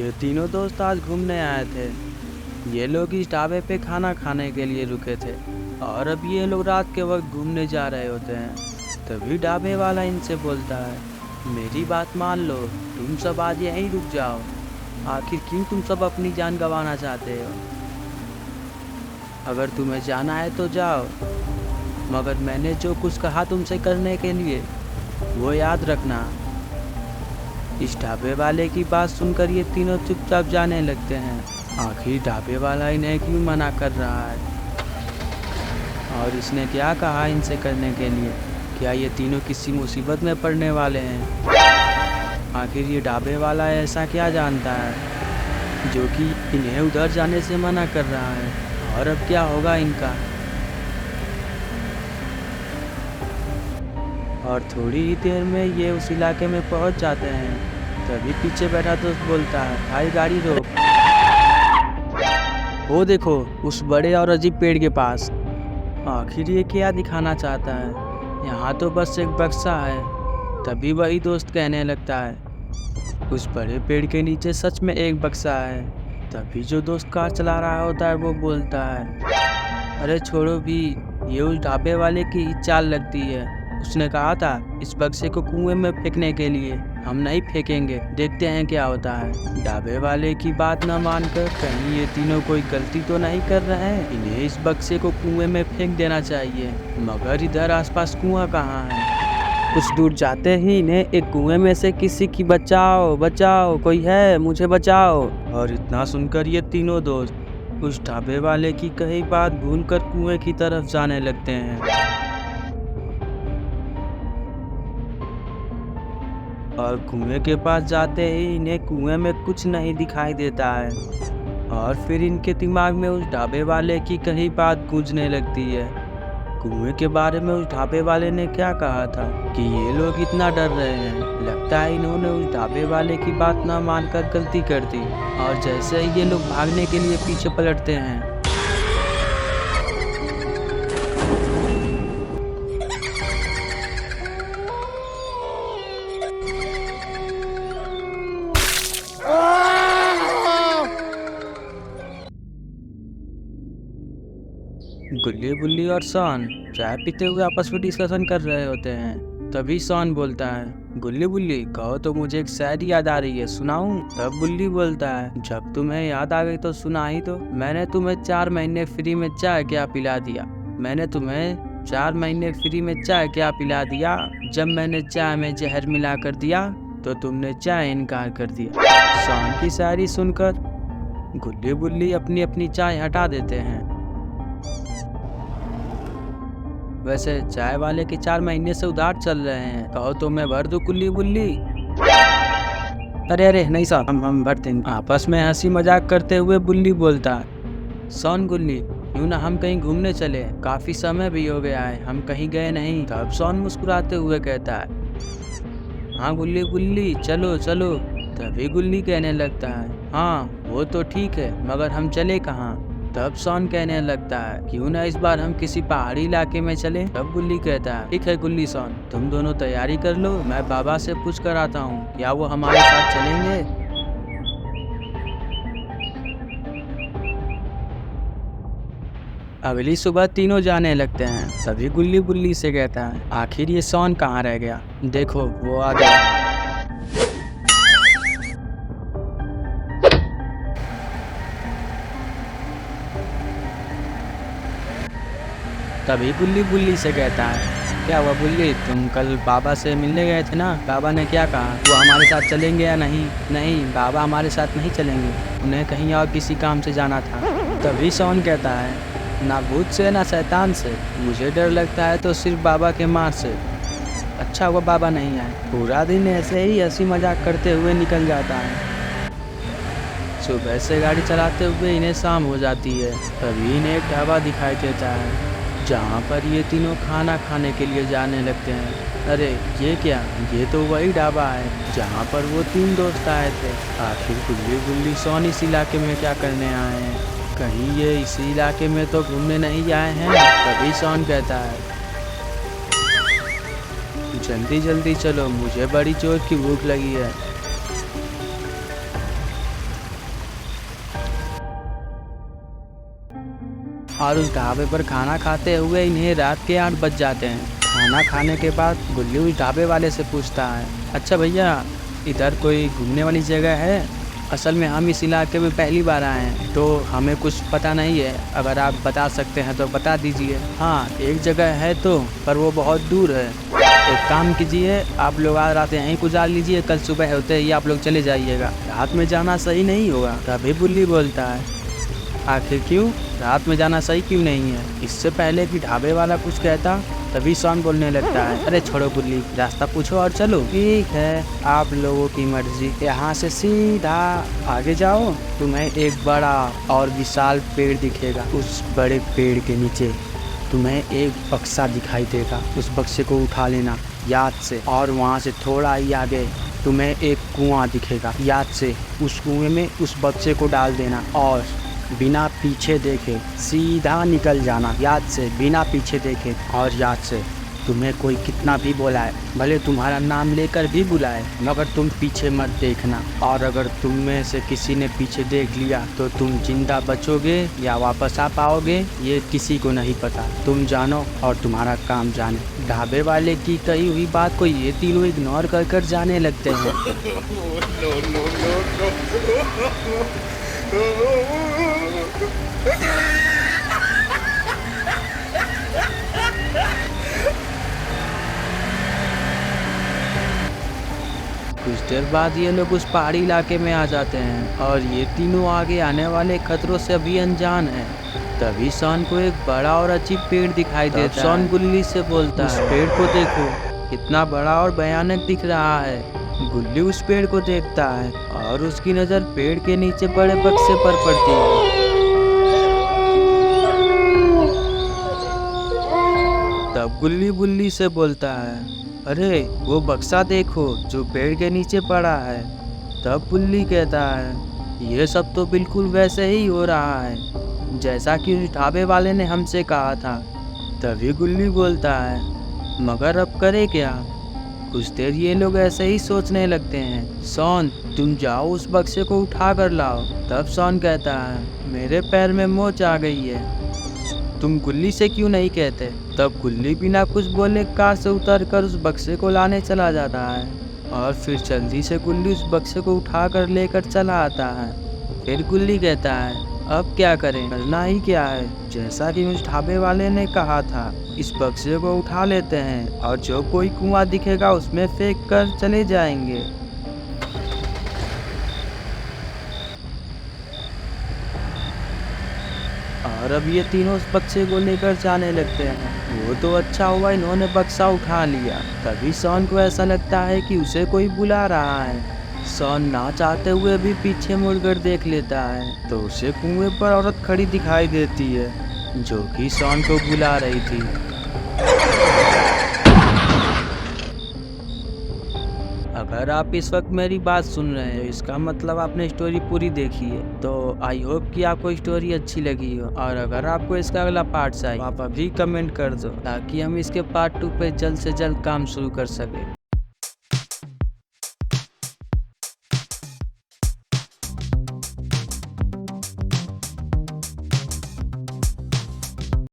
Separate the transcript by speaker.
Speaker 1: ये तीनों दोस्त आज घूमने आए थे। ये लोग इस ढाबे पे खाना खाने के लिए रुके थे और अब ये लोग रात के वक्त घूमने जा रहे होते हैं। तभी ढाबे वाला इनसे बोलता है, मेरी बात मान लो, तुम सब आज यहीं रुक जाओ। आखिर क्यों तुम सब अपनी जान गंवाना चाहते हो? अगर तुम्हें जाना है तो जाओ, मगर मैंने जो कुछ कहा तुमसे करने के लिए वो याद रखना। इस ढाबे वाले की बात सुनकर ये तीनों चुपचाप जाने लगते हैं। आखिर ढाबे वाला इन्हें क्यों मना कर रहा है और इसने क्या कहा इनसे करने के लिए? क्या ये तीनों किसी मुसीबत में पड़ने वाले हैं? आखिर ये ढाबे वाला ऐसा क्या जानता है जो कि इन्हें उधर जाने से मना कर रहा है? और अब क्या होगा इनका? और थोड़ी ही देर में ये उस इलाके में पहुंच जाते हैं। तभी पीछे बैठा दोस्त बोलता है, भाई गाड़ी रोक। वो देखो उस बड़े और अजीब पेड़ के पास। आखिर ये क्या दिखाना चाहता है? यहाँ तो बस एक बक्सा है। तभी वही दोस्त कहने लगता है, उस बड़े पेड़ के नीचे सच में एक बक्सा है। तभी जो दोस्त कार चला रहा होता है वो बोलता है, अरे छोड़ो भी, ये उस ढाबे वाले की ही चाल लगती है। उसने कहा था इस बक्से को कुएं में फेंकने के लिए, हम नहीं फेंकेंगे, देखते हैं क्या होता है। ढाबे वाले की बात न मानकर कहीं ये तीनों कोई गलती तो नहीं कर रहे हैं? इन्हें इस बक्से को कुएं में फेंक देना चाहिए, मगर इधर आसपास कुआं कहाँ है? कुछ दूर जाते ही इन्हें एक कुएं में से किसी की बचाओ बचाओ, कोई है, मुझे बचाओ। और इतना सुनकर ये तीनों दोस्त उस ढाबे वाले की कही बात भूलकर कुएं की तरफ जाने लगते हैं। और कुएं के पास जाते ही इन्हें कुएं में कुछ नहीं दिखाई देता है। और फिर इनके दिमाग में उस ढाबे वाले की कही बात गूंजने लगती है। कुएं के बारे में उस ढाबे वाले ने क्या कहा था कि ये लोग इतना डर रहे हैं? लगता है इन्होंने उस ढाबे वाले की बात ना मानकर गलती कर दी। और जैसे ही ये लोग भागने के लिए पीछे पलटते हैं, गुल्ली बुल्ली और सॉन चाय पीते हुए आपस में डिस्कशन कर रहे होते हैं। तभी सॉन बोलता है, गुल्ली बुल्ली कहो तो मुझे एक शायरी याद आ रही है, सुनाऊं? तब बुल्ली बोलता है, जब तुम्हें याद आ गई तो सुना ही दो। मैंने तुम्हें 4 महीने फ्री में चाय क्या पिला दिया? मैंने तुम्हें 4 महीने फ्री में चाय क्या पिला दिया? जब मैंने चाय में जहर मिला कर दिया तो तुमने चाय इनकार कर दिया। सॉन की शायरी सुनकर गुल्ली बुल्ली अपनी अपनी चाय हटा देते हैं। वैसे चाय वाले के 4 महीने से उधार चल रहे हैं, कहो तो मैं भर दूं गुल्ली बुल्ली? अरे अरे नहीं साहब, हम भर देंगे। आपस में हंसी मजाक करते हुए बुल्ली बोलता है, सॉन गुल्ली क्यों ना हम कहीं घूमने चले, काफी समय भी हो गया है, हम कहीं गए नहीं। तब सॉन मुस्कुराते हुए कहता है, हाँ गुल्ली बुल्ली चलो चलो। तभी गुल्ली कहने लगता है, हाँ वो तो ठीक है, मगर हम चले कहाँ? तब सॉन कहने लगता है, क्यों ना इस बार हम किसी पहाड़ी इलाके में चले। तब गुल्ली कहता है, ठीक है गुल्ली सॉन, तुम दोनों तैयारी कर लो, मैं बाबा से पूछ कर आता हूँ क्या वो हमारे साथ चलेंगे। अगली सुबह तीनों जाने लगते हैं। तभी गुल्ली बुल्ली से कहता है, आखिर ये सॉन कहाँ रह गया? देखो वो आ गया। तभी गुल्ली बुल्ली से कहता है, क्या हुआ बुल्ली, तुम कल बाबा से मिलने गए थे ना, बाबा ने क्या कहा? वो हमारे साथ चलेंगे या नहीं? नहीं, बाबा हमारे साथ नहीं चलेंगे, उन्हें कहीं और किसी काम से जाना था। तभी सॉन कहता है, ना भूत से ना शैतान से, मुझे डर लगता है तो सिर्फ बाबा के मार से। अच्छा हुआ बाबा नहीं आए। पूरा दिन ऐसे ही हंसी मजाक करते हुए निकल जाता है। सुबह से गाड़ी चलाते हुए इन्हें शाम हो जाती है। तभी इन्हें एक ढाबा दिखाई देता है जहाँ पर ये तीनों खाना खाने के लिए जाने लगते हैं। अरे ये क्या, ये तो वही ढाबा है जहाँ पर वो 3 दोस्त आए थे। आखिर गुल्ली बुल्ली सॉन इस इलाके में क्या करने आए हैं? कहीं ये इसी इलाके में तो घूमने नहीं आए हैं? तभी सॉन कहता है, जल्दी जल्दी चलो, मुझे बड़ी जोर की भूख लगी है। और उस ढाबे पर खाना खाते हुए इन्हें रात के 8 बज जाते हैं। खाना खाने के बाद गुल्ली उस ढाबे वाले से पूछता है, अच्छा भैया, इधर कोई घूमने वाली जगह है? असल में हम इस इलाके में पहली बार आए हैं, तो हमें कुछ पता नहीं है। अगर आप बता सकते हैं तो बता दीजिए। हाँ, एक जगह है तो, पर वो बहुत दूर है। एक काम कीजिए, आप लोग आज रात यहीं गुजार लीजिए, कल सुबह होते ही आप लोग चले जाइएगा। रात में जाना सही नहीं होगा। तभी बुल्ली बोलता है, आखिर क्यों? रात में जाना सही क्यों नहीं है? इससे पहले कि ढाबे वाला कुछ कहता, तभी शॉन बोलने लगता है, अरे छोड़ो बुल्ली, रास्ता पूछो और चलो। ठीक है, आप लोगों की मर्जी। यहाँ से सीधा आगे जाओ, तुम्हें एक बड़ा और विशाल पेड़ दिखेगा। उस बड़े पेड़ के नीचे तुम्हें एक बक्सा दिखाई देगा। उस बक्से को उठा लेना याद से। और वहाँ से थोड़ा ही आगे तुम्हें एक कुआं दिखेगा। याद से उस कुएं में उस बक्से को डाल देना और बिना पीछे देखे सीधा निकल जाना। याद से, बिना पीछे देखे। और याद से, तुम्हें कोई कितना भी बुलाए, भले तुम्हारा नाम लेकर भी बुलाए, मगर तुम पीछे मत देखना। और अगर तुम में से किसी ने पीछे देख लिया तो तुम जिंदा बचोगे या वापस आ पाओगे ये किसी को नहीं पता। तुम जानो और तुम्हारा काम जाने। ढाबे वाले की कही हुई बात को ये तीनों इग्नोर कर जाने लगते हैं। कुछ देर बाद ये लोग उस पहाड़ी इलाके में आ जाते हैं और ये तीनों आगे आने वाले खतरों से अभी अनजान हैं। तभी शॉन को एक बड़ा और अजीब पेड़ दिखाई देता है। शॉन गुल्ली से बोलता है, उस पेड़ को देखो, कितना बड़ा और भयानक दिख रहा है। गुल्ली उस पेड़ को देखता है और उसकी नज़र पेड़ के नीचे बड़े बक्से पर पड़ती है। तब गुल्ली बुल्ली से बोलता है, अरे वो बक्सा देखो जो पेड़ के नीचे पड़ा है। तब बुल्ली कहता है, ये सब तो बिल्कुल वैसे ही हो रहा है जैसा कि उस ढाबे वाले ने हमसे कहा था। तभी गुल्ली बोलता है, मगर अब करे क्या? कुछ देर ये लोग ऐसे ही सोचने लगते हैं। शॉन, तुम जाओ उस बक्से को उठा कर लाओ। तब शॉन कहता है, मेरे पैर में मोच आ गई है, तुम गुल्ली से क्यों नहीं कहते? तब गुल्ली बिना कुछ बोले कार से उतरकर उस बक्से को लाने चला जाता है और फिर जल्दी से गुल्ली उस बक्से को उठाकर लेकर चला आता है। फिर गुल्ली कहता है, अब क्या करें? करना ही क्या है? जैसा कि उस ढाबे वाले ने कहा था, इस बक्से को उठा लेते हैं और जो कोई कुआं दिखेगा उसमें फेंक कर चले जाएंगे। और अब ये तीनों उस बक्से को लेकर जाने लगते हैं। वो तो अच्छा हुआ इन्होंने बक्सा उठा लिया। तभी शॉन को ऐसा लगता है कि उसे कोई बुला रहा है। शॉन ना चाहते हुए भी पीछे मुड़कर देख लेता है तो उसे कुएं पर औरत खड़ी दिखाई देती है जो कि शॉन को बुला रही थी। अगर आप इस वक्त मेरी बात सुन रहे हैं इसका मतलब आपने स्टोरी पूरी देखी है। तो आई होप कि आपको स्टोरी अच्छी लगी हो। और अगर आपको इसका अगला पार्ट चाहिए आप अभी कमेंट कर दो ताकि हम इसके पार्ट 2 पे जल्द से जल्द काम शुरू कर सकें।